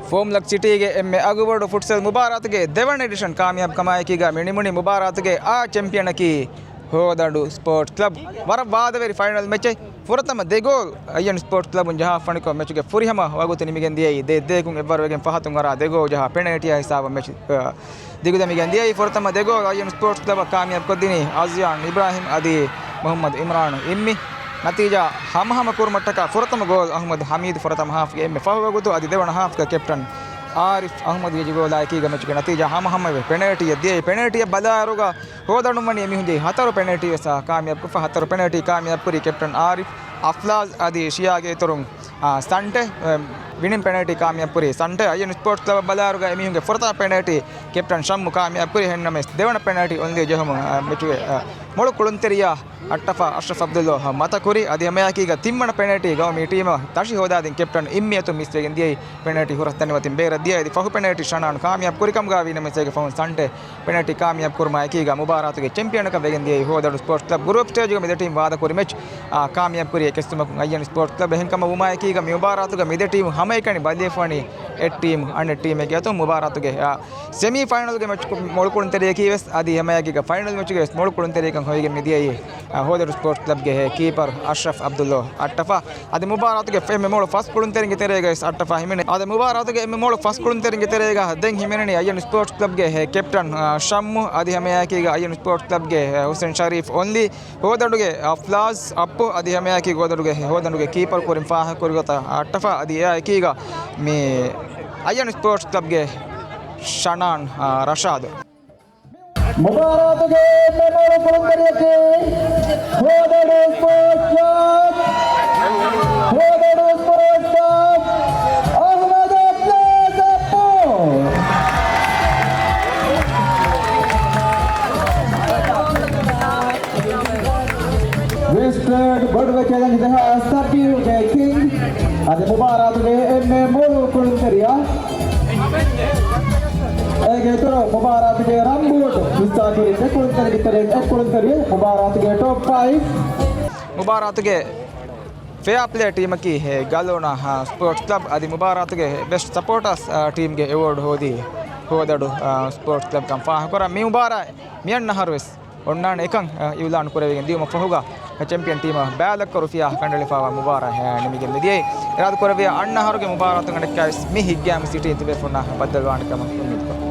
foam ಲಕ್ ಸಿಟಿಗೆ ಎಮ್ಮೆ ಅಗುಬಡು ಫುಟ್ಸಲ್ ಮುಬಾರಾತ್ಗೆ ದೇವಣ್ಣ ಎಡಿಷನ್ ಕಾಮಯಾಬ್ ಕಮಾಯಕೀಗ ಮಿಣಿಮುಣಿ ಮುಬಾರಾತ್ಗೆ ಆ ಚಾಂಪಿಯನ್ ಕಿ ಹೋದಡು ಸ್ಪೋರ್ಟ್ಸ್ ಕ್ಲಬ್ ವರ ಬಾದವೇರಿ ಫೈನಲ್ ಮ್ಯಾಚ್ ಫುರತಮ ದೆಗೋಲ್ ಅಯ್ಯನ್ ಸ್ಪೋರ್ಟ್ಸ್ ಕ್ಲಬ್ ಜಹ ಫಣಿಕೋ ಮ್ಯಾಚ್ಗೆ ಫುರಿಹಮ ವಾಗುತ್ತೆ ನಿಮಗೆ ದಿಯೈ ದೇಗುಂ ಎಬ್ಬರವೆಗೆ ಫಹತುಂ ವರ ದೆಗೋ ಜಹ ಪೆನಾಲ್ಟಿ ಹಿಸಾಬ ಮ್ಯಾಚ್ ದಿಗುದಮಿಗೆ ದಿಯೈ ಫುರತಮ ದೆಗೋಲ್ ಅಯ್ಯನ್ ಸ್ಪೋರ್ಟ್ಸ್ ಕ್ಲಬ್ ಕಾಮಯಾಬ್ ಕೊದ್ದಿನಿ ಆಜಿಯಾನ್ ಇಬ್ರಾಹಿಂ ಅದಿ ಮೊಹಮ್ಮದ್ ಇಮ್ರಾನ್ ಇಮ್ಮಿ ನತೀಜಾ ಹಮ ಕುರ್ಮಟ್ಟಕ ಫುರತಮ ಗೋಲ್ ಅಹಮದ್ ಹಮೀದ್ ಫುರತಮ ಹಾಫ್ಗೆ ಎಮ್ಮೆ ಫಹವಾಗುತ್ತು ಅದಿ ದೇವಣ್ಣ ಹಾಫ್ಗೆ ಕ್ಯಾಪ್ಟನ್ ಆರಿಫ್ ಅಹಮದ್ ಗೆ ಗೋಲ್ ಆಯ್ಕೀಗ ಮ್ಯಾಚ್ಗೆ ನತೀಜಾ ಹಮ ಪೆನಾಲ್ಟಿ ದಿಯೈ ಪೆನಾಲ್ಟಿಯ ಬದಾರುಗ ಹೋದಣ್ಣು ಮಣಿ ಎಮ್ಮಿ ಹುಂಜಿ 10 ಪೆನಾಲ್ಟಿ ಸಹ ಕಾಮಯಾಬ್ ಕುಫ 10 ಪೆನಾಲ್ಟಿ ಕಾಮಯಾಬ್ ಕುರಿ ಕ್ಯಾಪ್ಟನ್ ಆರಿಫ್ ಅಫ್ಲಾಜ್ ಅದಿ ಶಿಯಾಗೆ ತುರುಂ ಸಂಟೆ ವಿನಿಂಗ್ ಪೆನಾಲ್ಟಿ ಕಾಮಯಾಬ್ ಕುರಿ ಸಂಟೆ ಅಯ್ಯನ್ ಸ್ಪೋರ್ಟ್ಸ್ ಕ್ಲಬ್ ಬದಾರುಗ ಎಮ್ಮಿ ಹುಂಗೆ ಫುರತ ಪೆನಾಲ್ಟಿ ಕ್ಯಾಪ್ಟನ್ ಶಮ್ಮು ಕಾಮಯಾಬ್ ಕುರಿ ಹೆಣ್ಣಮೆ ದೇವಣ್ಣ ಪೆನಾಲ್ಟಿ ಒಂದೇ ಜಹಮ ಮ್ಯಾಚ್ಗೆ ಮೊಳು ಕುಳುಂತೆರಿಯ ಅಟ್ಟಫ ಅಶ್ರಫ್ ಅಬ್ದುಲ್ಲೋ ಮತ ಕುರಿ ಅದೇ ಮಯಾಕೀಗ ತಿಮ್ಮಣ ಪೆನಾಲ್ಟಿ ಗೌಮಿ ಟೀಮ್ ತಶಿ ಹೋದಾದಿ ಕ್ಯಾಪ್ಟನ್ ಇಮ್ಮಿಯತು ಮಿಸ್ಟೇಕ್ ದಿಯೈ ಪೆನಾಲ್ಟಿ ಹುರಸ್ತನಿವತಿ ಬೇರೆ ದಿಯೈ ಫಹು ಪೆನಾಲ್ಟಿ ಶನಾನ್ ಕಾಮಯಾಬ್ ಕುರಿ ಕಮ್ಗಾವಿ ನಮೆಸೆಗೆ ಫೌನ್ ಸಂಟೆ ಪೆನಾಲ್ಟಿ ಕಾಮಯಾಬ್ ಕುರ್ಮ ಯಾಕೀಗ ಮುಬಾರಾತ್ಗೆ ಚಾಂಪಿಯನ್ ಕ ಬೇಗನ್ ದಿಯೈ ಹೋದಡು ಸ್ಪೋರ್ಟ್ಸ್ ಕ್ಲಬ್ ಗ್ರೂಪ್ ಸ್ಟೇಜ್ಗೆ ಮಿದೆ ಟೀಮ್ ವಾದ ಕುರಿ ಮ್ಯಾಚ್ ಕಾಮಯಾಬ್ ಕುರಿ ಕೆಸ್ತುಮ ಅಯ್ಯನ್ ಸ್ಪೋರ್ಟ್ಸ್ ಕ್ಲಬ್ ಹೆಂಕಮ ಉಮಾ ಯಾಕೀಗ ಮುಬಾರಾತ್ಗೆ ಮಿದೆ ಟೀಮ್ ಹಮೈಕಣಿ ಬದೇಫಾಣಿ ಎಟ್ ಟೀಮ್ ಅಂಡ್ ಟೀಮ್ಗೆ ಅಥವಾ ಮುಬಾರಾತ್ಗೆ ಸೆಮಿ ಫೈನಲ್ಗೆ ಮ್ಯಾಚ್ ಮೊಳ್ಕೊಳ್ತಾರೆ ಕೀವೆಸ್ ಅದಿ ಹಮಯಾಕೀಗ ಫೈನಲ್ ಮ್ಯಾಚ್ಗೆ ಮೊಳ್ಕೊಳ್ತಾರೆ ಹೋಗಿ ಮಿದಿಯೈ ಹೋದರು ಸ್ಪೋರ್ಟ್ಸ್ ಕ್ಲಬ್ಗೆ ಕೀಪರ್ ಅಶ್ರಫ್ ಅಬ್ದುಲ್ಲೋ ಅಟ್ಟಫ ಅದು ಮುಬಾರಾತ್ಗೆ ಎಮ್ಮೆ ಮೋಳು ಫಸ್ಟ್ ಕುಳುಂತೆರಿಂಗೆ ತೆರೆಗ ಅಟ್ಟಫ ಹಿಮೆನೆ ಅದು ಮುಬಾರಾತ್ಗೆ ಎಮ್ಮೆ ಮೋಳು ಫಸ್ಟ್ ಕುಳುಂತೆರಿಂಗೆ ತೆರೆಗ ದೆಂಗ್ ಹಿಮೆನೆ ಅಯ್ಯನ್ ಸ್ಪೋರ್ಟ್ಸ್ ಕ್ಲಬ್ಗೆ ಕ್ಯಾಪ್ಟನ್ ಶಮ್ಮು ಅದು ಹಮೆಯಾಕೀಗ ಅಯ್ಯನ್ ಸ್ಪೋರ್ಟ್ಸ್ ಕ್ಲಬ್ಗೆ ಹುಸೇನ್ ಶರೀಫ್ ಓನ್ಲಿ ಹೋದಡುಗೆ ಅಫ್ಲಾಜ್ ಅಪ್ಪು ಅದು ಹಮೆಯಾಕೀಗ ಹೋದಡುಗೆ ಕೀಪರ್ ಕುರಿಂ ಫಾಹ ಕುರಿಗೊತ್ತ ಅಟ್ಟಫ ಅದು ಯಾಕೀಗ ಮೀ ಅಯ್ಯನ್ ಸ್ಪೋರ್ಟ್ಸ್ ಕ್ಲಬ್ಗೆ ಶನಾನ್ ರಶಾದ್ ಮುಬಾರಾತ್ಗೆ ಮೆಮೋರು ಕುಳುಂತರಿಯಕ್ಕೆ ಹೋದಡು ಸ್ಪೋರ್ಟ್ಸ್ ಕ್ಲಬ್ ಅಹಮದ್ ಅಫ್ಲಾಜ್ ಅಪ್ಪು ವೆಸ್ಟರ್ನ್ ಬಡುವೆ ಚಾಲೆಂಜ್ ದಹ ಸಬ್ಯೂಗೆ ಕಿಂಗ್ ಅದೇ ಮುಬಾರಾತ್ಗೆ ಎಮ್ಮೆ ಮೂರು ಕುಳುಂತರಿಯ ಮುಬಾರಾತ್ಗೆ ರಂಬೂಟ್ ವಿಸ್ತಾರಿಸಿದೆ ಕುಳುಂತರಿ ಮುಬಾರಾತ್ಗೆ top 5 ಮುಬಾರಾತ್ಗೆ fair play ಟೀಮಕ್ಕೆ ಗಾಲೋಣ sports club ಅದು ಮುಬಾರಾತ್ಗೆ ಬೆಸ್ಟ್ ಸಪೋರ್ಟರ್ಸ್ ಟೀಮ್ಗೆ ಅವಾರ್ಡ್ ಹೋದಡು ಸ್ಪೋರ್ಟ್ಸ್ ಕ್ಲಬ್ ಕಂ ಫಾಹ ಕೊರ ಮಿ ಮುಬಾರ ಮಿಯಣ್ಣ ಹರ್ವೆಸ್ ಒಣ್ಣಾಣ ಏಕಂಗ್ ಇವ್ಲಾನ್ ಕುರೆವಿಗೆ ದಿವ ಫಹುಗ ಚಾಂಪಿಯನ್ ಟೀಮ್ ಬ್ಯಾಲಕ್ ರುಫಿಯಾ ಕಂಡಳಿ ಫಾವ ಮುಬಾರ ನಿಮಗೆ ಮಿದಿಯೈ ಇರಾದ ಕೊರವಿಯ ಅಣ್ಣ ಹರುಗೆ ಮುಬಾರಾತ್ ಗಂಡಕ್ಕೆ ಮಿ ಹಿಗ್ಯಾಮ್ ಸಿಟಿ ಅಂತ ಬೇಫುಣ್ಣ ಬದ್ದಲು ಅಣ್ಣ